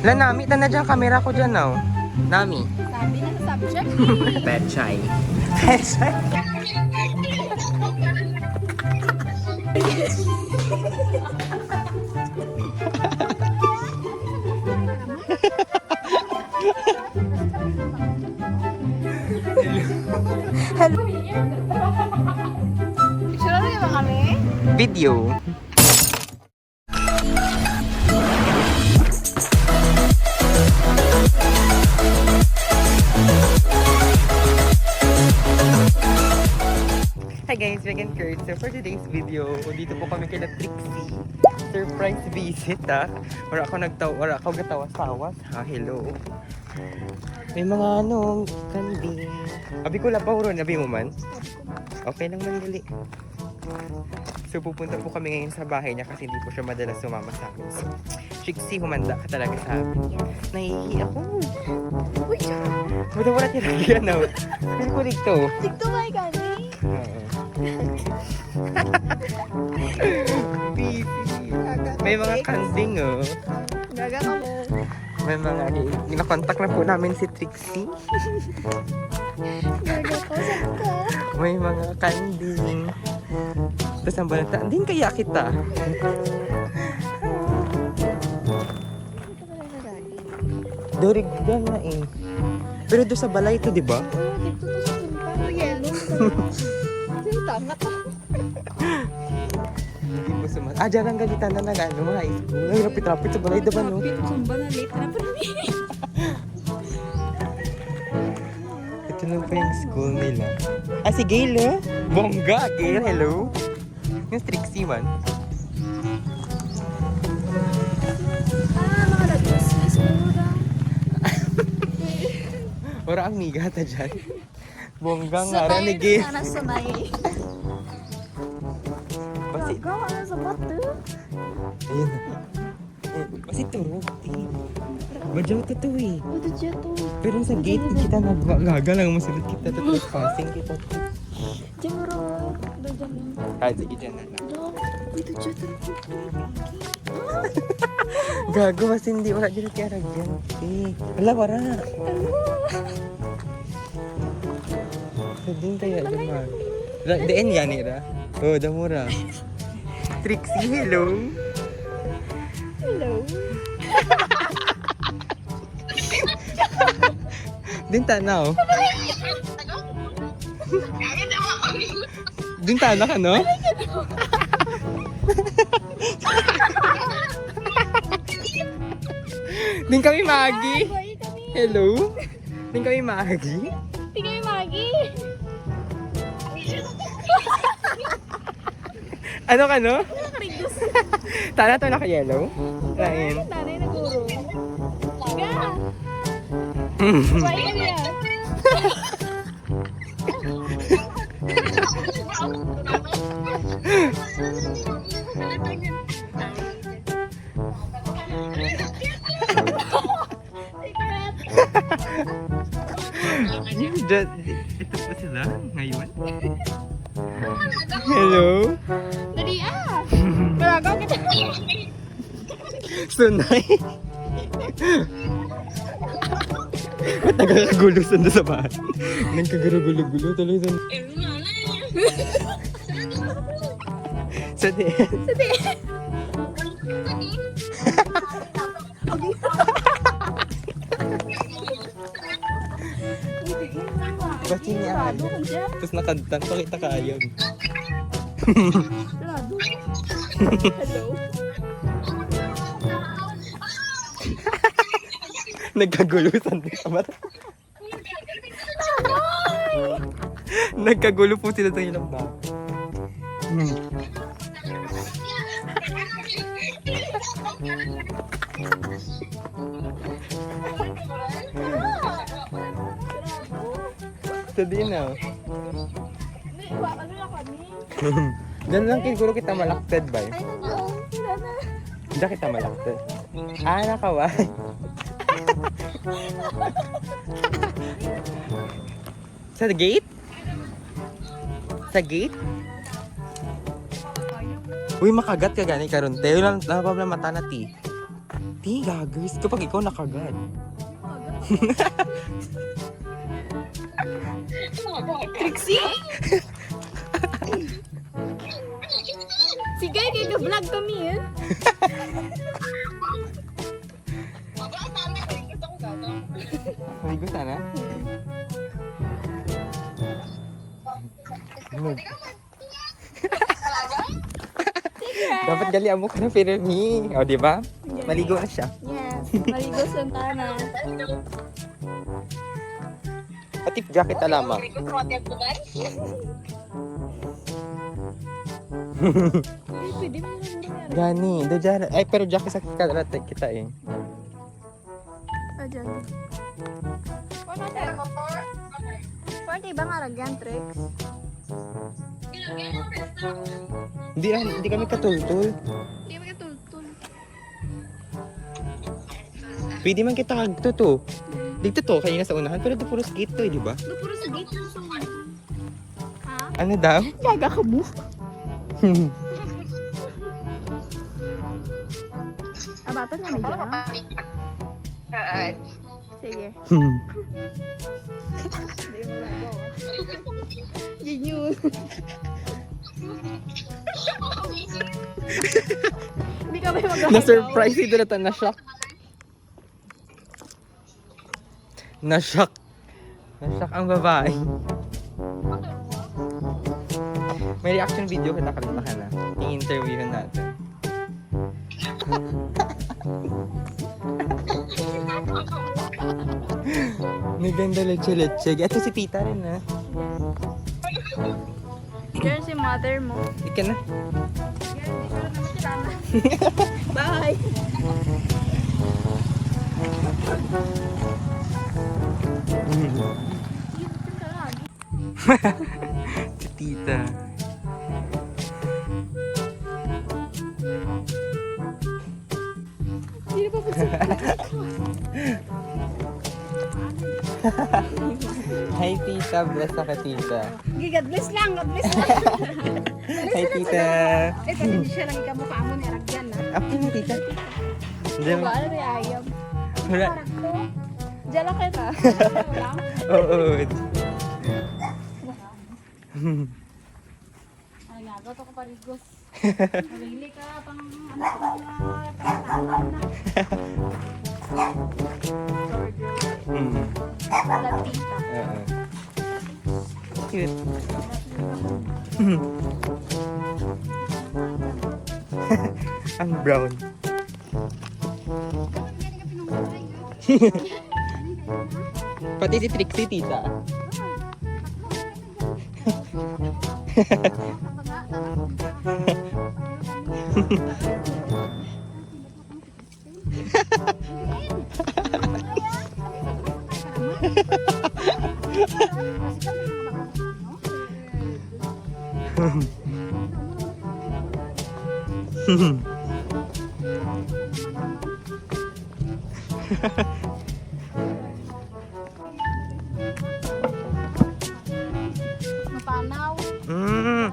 La, Nami, tanda dyan, camera ko dyan, oh. Nami. Sabi ng subject. Petchay. Petchay. Hello. Picture na ba kami? Video. Hi guys, Meg and Kurt. So for today's video, dito po kami kila Trixie. Surprise visit ah. Wala ako gatawas-tawas ha. Hello. May mga kandi. Abi ko labaw ron, abi mo man. Okay lang man gali. So pupunta po kami ngayon sa bahay niya kasi hindi po siya madalas sumama sa amin. So, Trixie, humanda ka talaga sa amin. Nahihi ako. Uy, Wala tira na. Ano ko dito? dito ba gani? Baby. May mga kanding oh. Gaga ka mo. May mga nakakontak na po namin si Trixie. Gaga ko. Saan ka? May mga kanding. Tapos ang balata, din kaya kita. Dorig dyan na eh. Pero doon sa balay ito, di ba? Oo, dito to sa punta. Yellow. Sino tama to? Hindi po sumat. Ah, dyan ang galitan na nag-ano, high school. Ay, rapit-rapit sa balay, diba no? Rapid, sumba na late na pa rin. Ito na pa yung school nila. Ah, si Gail eh. Bongga, Gail, hello. Yung Trixie man. Mga lagos. Isura. Ora ang miga ta dyan. Bongga nga rin ni Gail. Sana sunay. Basi, Gaga, ano sa bato? ayun. Basi turog. Badyaw to to eh. Ito siya to. Pero sa gate kita nagaga lang masulot kita to trespassing kita. Diyan mo rin. Diyan mo. Kahit sige dyan na lang. Ito siya to. Gago, mas hindi. Wala dyan at yarag yan. Eh, wala, wala. Sabihin kaya dyan. Daan yan, Ira. Oh, damura. Trixie, hello. Hello. Din tanaw. Din tanaw ka, no? Din kami Maggie. Boy, kami. Hello. Din kami Maggie. Tingay Maggie. Ano ka, no? Nakarigus. Tana to naka-yellow. Rain. Nanay na guro. Tiga. Why kami yan? Ito pa sila ngayon. Hello. Dali Baragaw kita. Sunay. Ba't nagkakagulo saan sa bahay? Nagkakagulo-gulo tuloy saan. Sa diyan. Ba't yun niya? Tapos nakadtan pa kita kayag. Hello. Nagkagulusan din sa mata. Nagkagulo po sila sa ilang ba? Ito din na. Diyan lang siguro kita malakted ba? Ay, nandiyan. Wala na. Diyan kita malakted. Ah, nakaway. Sa gate? Sa gate? Uy, makagat ka gani karon te. Wala pa na mata na ti. Ti, gagawis kapag ikaw nakagat. Trixie? Sige, nag-vlog kami eh. Maligo sana? Dapat gali mo ka ng pirmi. O, di ba? Maligo na siya. Yes, maligo Santana. Patip jacket na lamang. Pwede mo na Gani, do dyan. Ay, pero jacket sa kalat kita eh. Ayan. Ano tayo? Pwede ba nga lagyan, Trix? Hindi kami katultul. Hindi mo katultul. Pwede man kita kagtuto. Dito to, kanina sa unahan. Pero ito puro skate to eh, di ba? Ito puro sa gate ng song. Ha? Ano daw? Gaga ka mo. Abatan nga may dyan. Sige. Yun yun. Hindi ka ba mag-agaw? Na-surprise ito na na-shock. Na-shock. Na-shock ang babae. May reaction video kita kalimtahan na. Yung interview natin. May ganda leche-leche. Ito si tita rin na. Diyan si mother mo. Ika na. Bye! Si tita. Hindi pa po Hi tita, bless ka tita. God bless lang, God bless lang. Hi tita. Eh, kasi hindi siya lang ikamukha mo ni Aragyan na. Ako na tita. Diyan. Diba? Ano yung ayam? Wala. Diyan lang kita. Wala. Oo. Ano nga, goto ko pa rin, Gus. Marili ka, pang ano na. Latita. Oo. Cute. Ang brown. Pati si Trixie, tita. Mapanaw. Mm.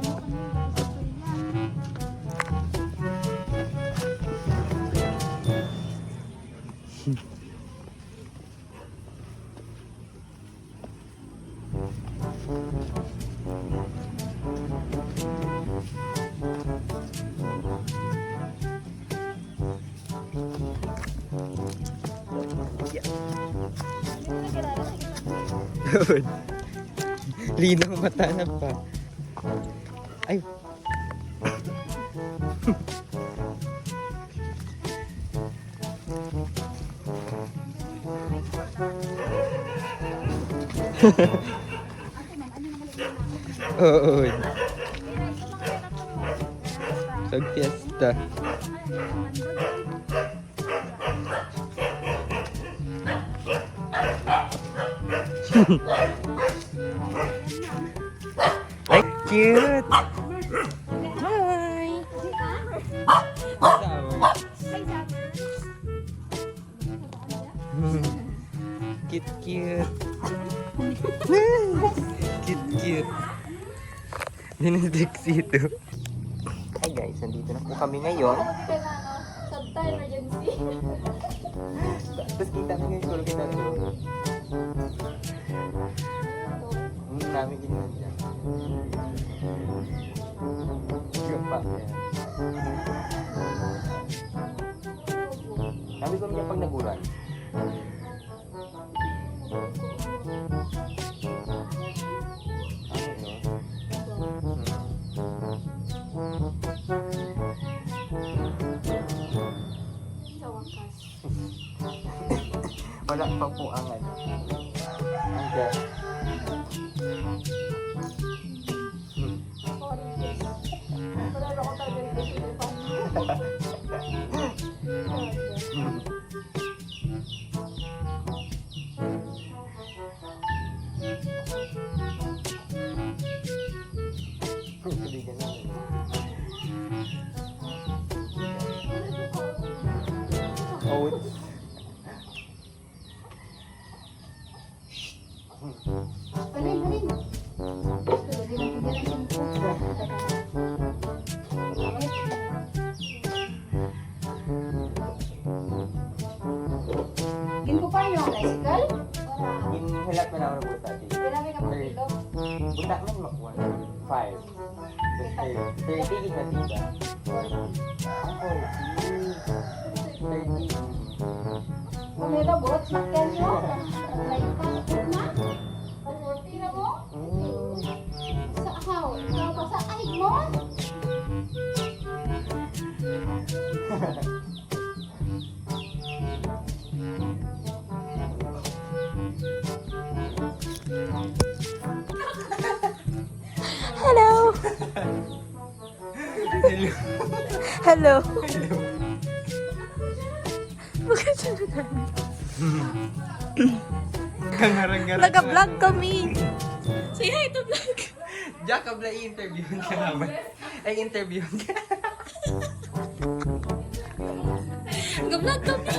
Good. Linaw mata na pa. Ay. Oo. Pag fiesta. Ay, cute! Hi! Cute, cute. Cute, cute. Yan ang Trixie ito. Hi guys, nandito na po kami ngayon. Kailangan, subtile emergency. Tapos kita namin yung school kita doon. Hindi namin ginawa dyan. Yung pa. Sabi ko niya pag naguran. Sa wakas. Wala pa po ang ano. Ang gas. Wala ako tayo dito. Tubigan namin. Oats. Balin, balin. Ginko pa yung bicycle? Hinilap na naman po sa atin. Kailangan ka magkilo. Buta man makuha. 5. 30 is na tiga. 30. Kung may robot, makyan nyo. Like, passport na. Passport na mo? Sa akaw. Ikaw pa sa ahig mo? Hello. Hello. Bakit siya Kangarang-garang. nag-vlog kami? Say hi to vlog. Jacob na i-interview ka naman. Ay, interview ka. Nag-vlog kami.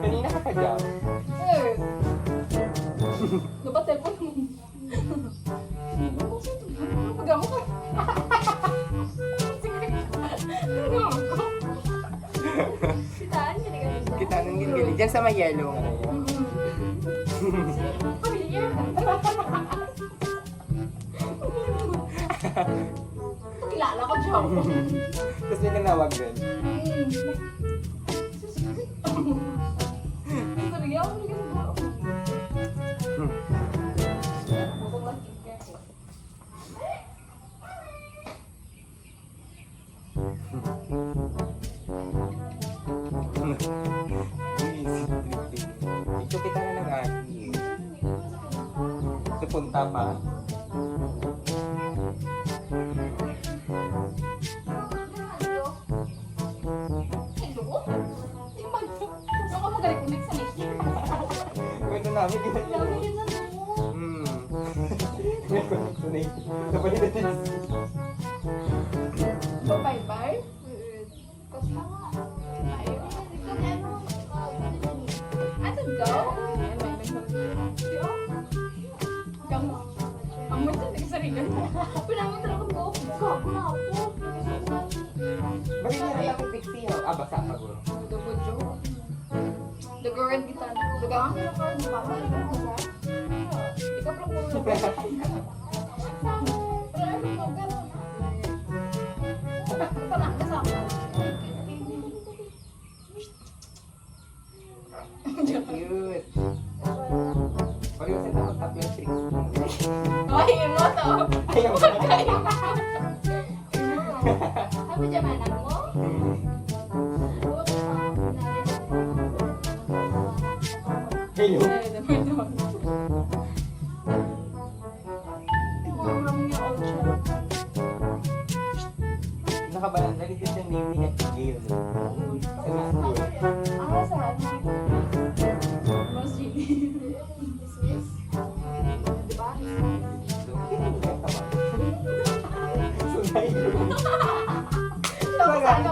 Kanina ka pa dyan. Dapat telepon mo. Pagamo ka. Kitaan niya na ganun. Kita nang gilgili. Diyan sa may yellow nga na yun. Pamilya. Kilala ko, Joe. Tapos may nanawag din. Ito kita na ng aki. Ito punta pa. Kwento namin ginagawa. May connection na ito. Napalita din. Bye-bye. Costa nga. Ato go? Ang mucho din sa rin. Pinamit lang ko. Gago na ako. Bakit niya lang pixie? Ah, basa pa guro. Dugo-jo. Duguran kita. Dugangan kita ko. Mama, ikaw ko sa. Ikaw lang mo. Cute. Pareho sa takot-tap yung tricks. Ay, yun mo to. Ayaw mo. Ano dyan anak mo? Hello. Nakabalan lagi din sa name ni Gail. Sa school. Ah, saan?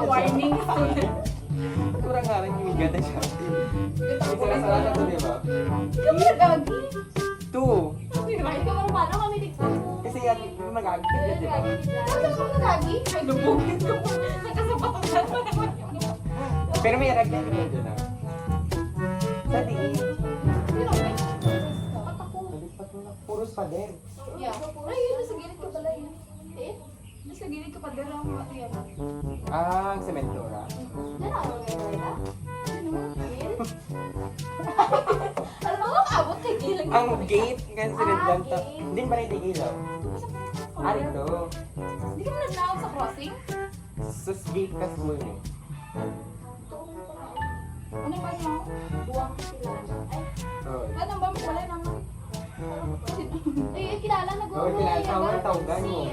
warning student. Kurang nga rin yung ganda siya. Ito May po sarasa to, di ba? Ikaw ba nagagi? 2. Sabi naman, ikaw ba paano kami dito? Kasi yan, yung mag-agit ka, di ba? Ano ka nagagi? Ay, lubugin ko. Nagkasapatos na naman. Pero may aragyan ka dyan ah. Sa tingin. Pero may dapat ako. Nalipat mo na. Puros pa din. Yeah. Ay, yun, nasa gilid ko pala yun. Eh? Nasa gilid ko pa din ang mga yan. Ah, ang sementora. Yan ako ngayon. Ano? Gilid? Alam mo, abot kay gilid. Ang gate, kasi sunod lang to. gate. Hindi ba rin ilaw? Ah, rito. Hindi ka mo naglaog sa crossing? Sa gate ka school eh. Ano ba yun? Buwang sila. Ay, Oo. ano ba? Wala naman. Eh, kilala na Oo, kilala. Tawag ang tawagan mo.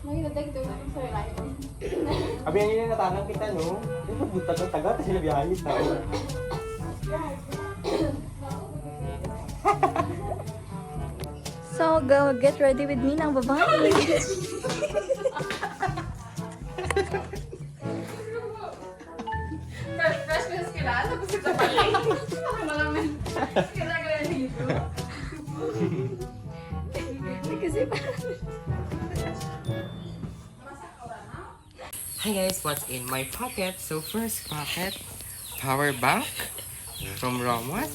May nadagdag na sa life. Abi, ang yun natanong kita, no? Yung pagbuta-taga, tapos sila biyahe tayo. So, go get ready with me ng babae. Fresh ko sa kilala, tapos ito pa rin. Malaman. Kilala dito. Kasi Hi guys, what's in my pocket? So first pocket, power bank from Ramos.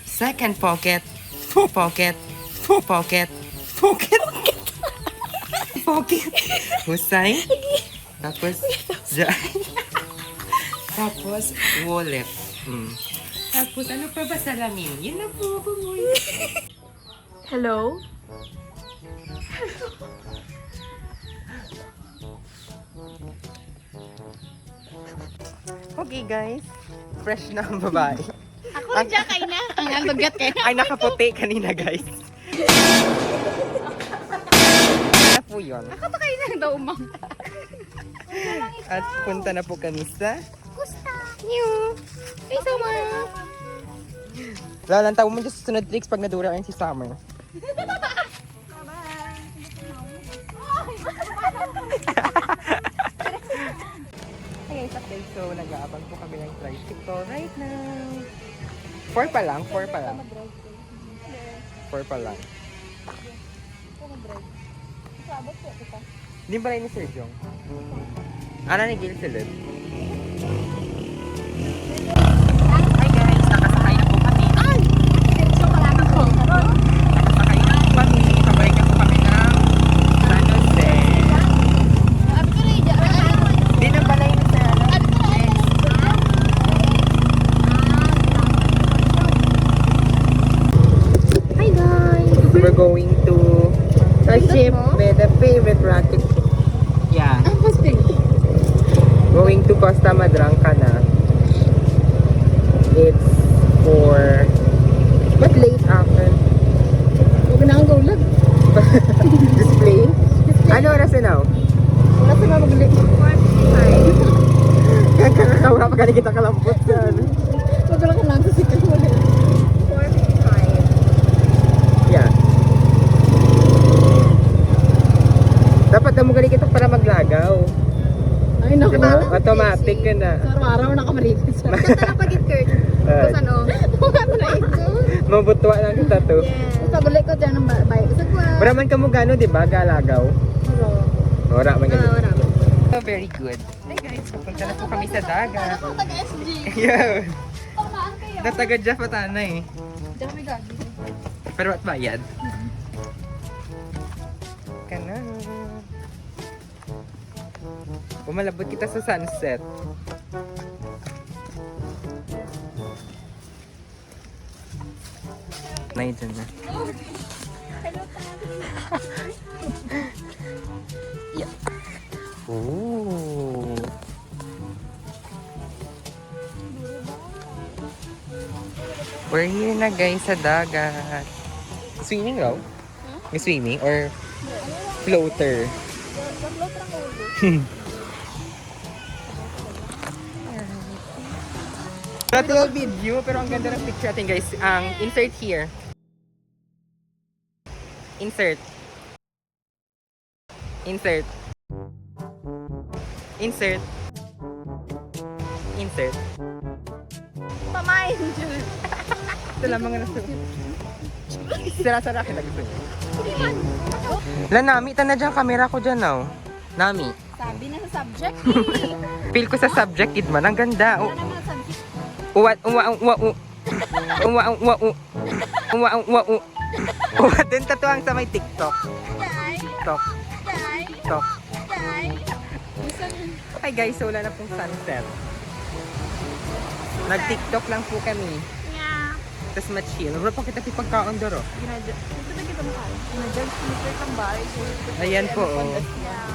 Second pocket, pocket, pocket, pocket, Husay. Tapos, tapos, wallet. Tapos, ano pa ba salamin? Yun na po, hello? Okay guys, fresh na ang babae. Ako dyan kayo na. Ang alugat kayo. Ay, nakaputi kanina guys. Ano po yun? Ako to kayo na daw, ma'am. At punta na po kami sa Gusta. New. Ay, sama. Lalang tawag mo dyan sa sunod tricks pag nadura si Summer. Hey guys, update. So, nag-aabang po kami ng tricycle right now. 4 pa lang, 4 pa lang. 4 pa lang. Hindi ba rin ni Sir Jong? Ano ni Gil Silid? Hi guys, nakasakay na po kami. So, wala na ko. Nakasakay na po kami. Pabalik na po kami ng San Jose. Abi ko rin dyan. Di na balay na sa ano. Hi guys! We're going to a ship with a favorite rocket. Yeah. Ang husband. Going to Costa Madranca na. It's for... But late after. Huwag na ang gaulag. Display? Ano oras na now? Wala sa mga magli. Kakakawa pa kita kalampot sa ano. Huwag lang ka lang sa sikat mo. 4:55. Yeah. Dapat na mo gali kita para maglagaw. Ay, naku. Diba? Automatic ka na. Sa araw-araw nakamaligid siya. Ganda na pag-skirt. Tapos ano? Ano na ito? Mabutwa lang kita to. Yes. Sa balik ko dyan ng bike. Sa kwa. Para man ka mo gano, di ba? Galagaw. Pero, Ora man gano. Wala. So, very good. Hi guys, pupunta na po kami sa dagat. ako taga-SG. Yeah. Tamaan kayo. Nataga Jeff at Ana eh. Diyan kami gagi. Pero at bayad. Ka na. Pumalabot kita sa sunset. Nay, dyan na. Yeah. Ooh. We're here na guys sa dagat. Swimming raw? May swimming or floater? Wala video pero ang ganda ng picture natin guys. Ang insert here. Insert. Insert. Insert. Insert. Pamain, Jun. Ito lang mga nasa. Sira-sara kita gusto niya. La, Nami, na dyan, camera ko dyan, now. Nami. Sabi na sa subject. Feel ko sa subject, Idman. Ang ganda. Ano naman ang subject? Doon tatuang sa may TikTok. Day, TikTok. day, TikTok. day. Okay guys, so wala na pong sunset. Nag-TikTok lang po kami. Yeah. Tapos ma-chill. Wala pa kita pipagkaon doro. Ito na kita mukha. Ginadjudge ko nito itong bahay. Ayan po, oh. Yeah.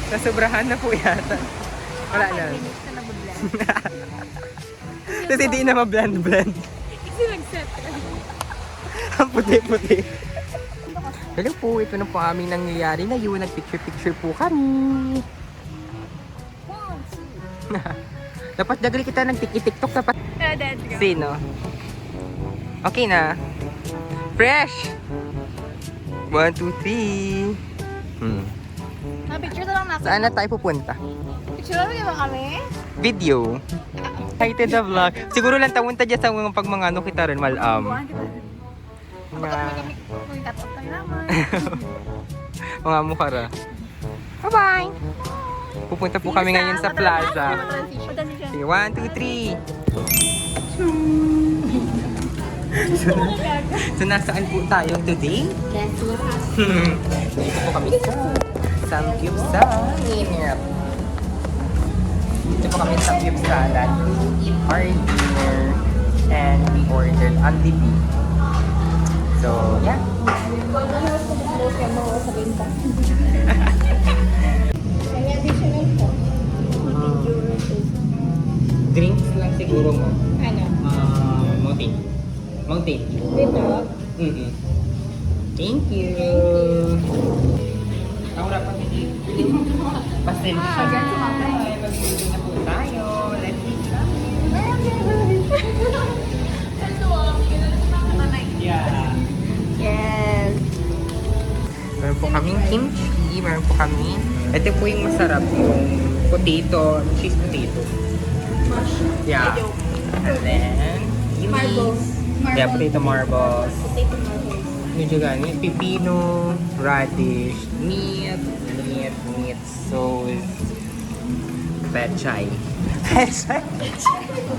Nasobrahan na po yata. Wala na. Minutes na nag-blend. Tapos hindi na ma-blend-blend. Kasi nag-set. Ang puti-puti. Hello po, ito na po aming nangyayari na yun. Nag-picture-picture po kami. Dapat dagali kita ng TikTok dapat. Let's go. Sino? Okay na. Fresh! 1, 2, 3. Picture na lang natin. Saan na tayo pupunta? Picture na lang ba kami? Video. Excited na vlog. Siguro lang tawon ta dyan sa mga pag mga ano kita rin malam. Kami cut-off tayo naman. Mga mukha ra. Bye-bye! Pupunta po kami ngayon sa plaza. Sige, 1, 2, 3. So, nasaan po tayo today? Dito po kami sa Samgyup sa Inip. Dito po kami sa Samgyup Salad. We eat our dinner and we ordered Andy beef. So, yeah. Drinks lang siguro mo. Ano? Mountain. Mountain. Dito? Thank you. Ako na pamili. Pasensya. Magbibigay na po tayo. Let's eat. Yeah. Yes. Meron po kaming kimchi. Meron po kami. Ito po yung masarap. Yung potato. Cheese potato. Yeah. And then, Marbles. yeah, potato marbles. Potato marbles. Yung juga ni pipino, radish, meat, sauce, pechay. Pechay.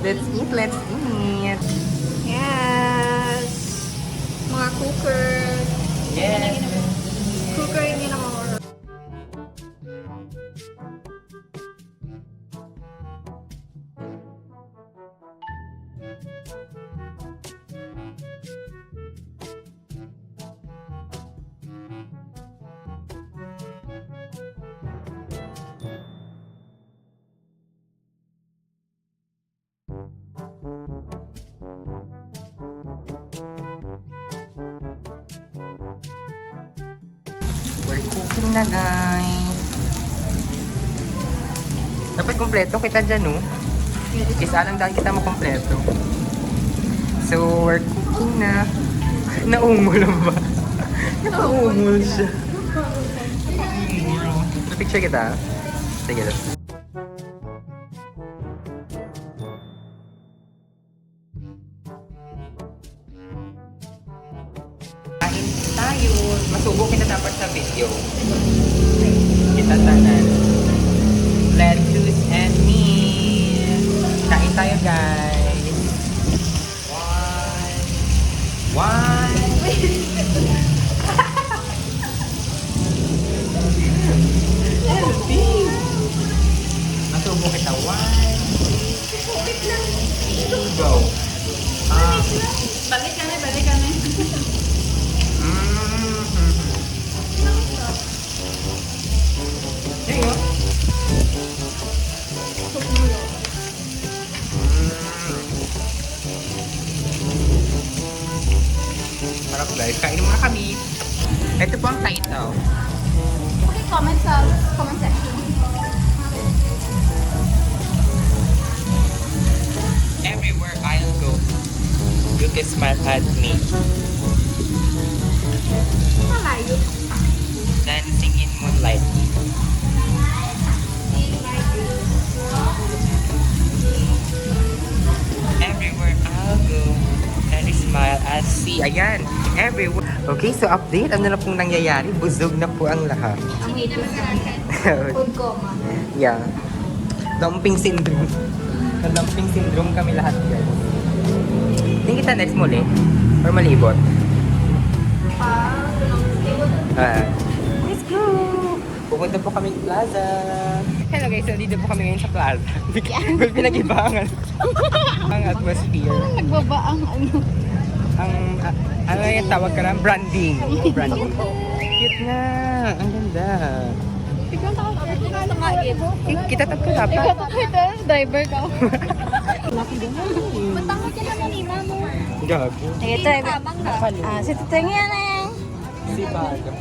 Let's eat, let's eat. Yes. Mga cooker. Yes. Cooker hindi na mga We're cooking na, guys. Dapat kompleto kita dyan, no? Isa lang dahil kita makompleto. So, we're cooking na. Naungol ba? Naungol siya. Picture kita. Sige, let's go. Kain tayo. Masubo kita dapat sa video. Kita tanan. Lettuce and meat. Kain tayo, guys. One. Masubo kita. 1, 2, 3, go. Balik kami, balik kami. There you go. Sarap, guys. Kain muna kami. Ito po ang title. Okay, comment sa comment section. Everywhere I'll go, you can smile at me. Malayo. Dancing in moonlight. Ayan, everyone. Okay, so update. Ano na pong nangyayari? Busog na po ang lahat. Hindi naman food coma. Yeah. Dumping syndrome. Dumping syndrome kami lahat guys. Hindi kita next muli? Or malibot? Let's go! Pupunta po kami plaza. Hello guys, so dito po kami ngayon sa plaza. Well, pinag-ibangan. Ang atmosphere. Nagbaba ang ano. Ang, ano yung tawag ka lang? Branding. Branding. Cute nga. Ang ganda. Ikaw nakakait. Kita tatlo dapat. Ikaw nakakait. Driver ka. Matangot ka naman ni Mamo. Gago. Ito, si Tuteng yan eh. Si Baga.